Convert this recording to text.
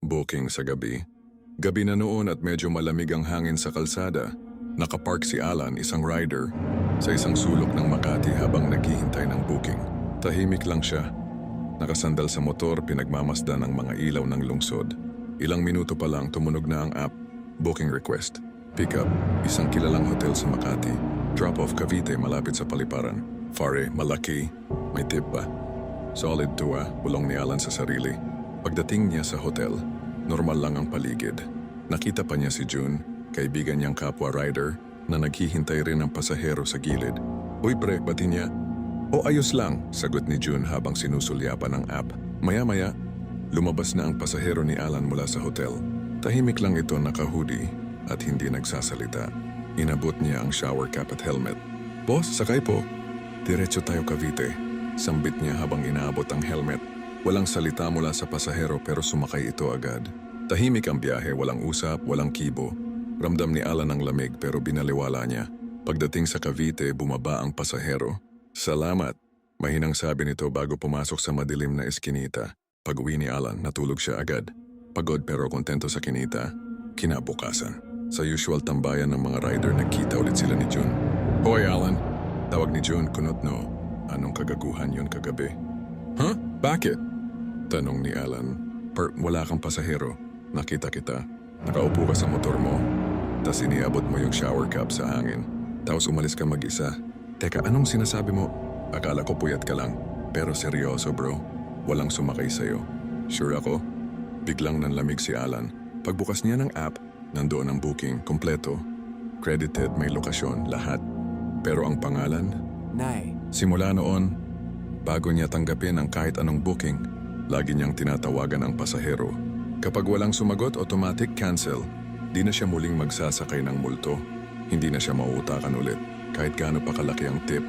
Booking sa gabi. Gabi na noon at medyo malamig ang hangin sa kalsada. Nakapark si Alan, isang rider, sa isang sulok ng Makati habang naghihintay ng booking. Tahimik lang siya. Nakasandal sa motor, pinagmamasdan ang mga ilaw ng lungsod. Ilang minuto pa lang tumunog na ang app. Booking request. Pick up, isang kilalang hotel sa Makati. Drop off Cavite, malapit sa Paliparan. Fare, malaki. May tip ba? Solid to bulong ni Alan sa sarili. Pagdating niya sa hotel, normal lang ang paligid. Nakita pa niya si June, kaibigan niyang kapwa rider, na naghihintay rin ng pasahero sa gilid. Uy pre, bati niya. O ayos lang, sagot ni June habang sinusulyapan ng app. Maya-maya, lumabas na ang pasahero ni Alan mula sa hotel. Tahimik lang ito, naka-hoodie at hindi nagsasalita. Inabot niya ang shower cap at helmet. Boss, sakay po. Diretso tayo Cavite. Sambit niya habang inaabot ang helmet. Walang salita mula sa pasahero pero sumakay ito agad. Tahimik ang biyahe, walang usap, walang kibo. Ramdam ni Alan ang lamig pero binaliwala niya. Pagdating sa Cavite, bumaba ang pasahero. Salamat, mahinang sabi nito bago pumasok sa madilim na eskinita. Pag-uwi ni Alan, natulog siya agad. Pagod pero kontento sa kinita. Kinabukasan, sa usual tambayan ng mga rider, nagkita ulit sila ni June. Hoy Alan, tawag ni June, kunot no. Anong kagaguhan yun kagabi? Huh? Bakit? Tanong ni Alan. Wala kang pasahero. Nakita kita. Nakaupo ka sa motor mo. Tas iniabot mo yung shower cap sa hangin. Tapos umalis ka mag-isa. Teka, anong sinasabi mo? Akala ko puyat ka lang. Pero seryoso bro. Walang sumakay sa'yo. Sure ako? Biglang nanlamig si Alan. Pagbukas niya ng app, nandoon ang booking, kompleto. Credited, may lokasyon, lahat. Pero ang pangalan? Nay. Simula noon, bago niya tanggapin ang kahit anong booking, lagi niyang tinatawagan ang pasahero. Kapag walang sumagot, automatic cancel. Di na siya muling magsasakay ng multo. Hindi na siya mauutakan ulit, kahit gaano pa kalaki ang tip.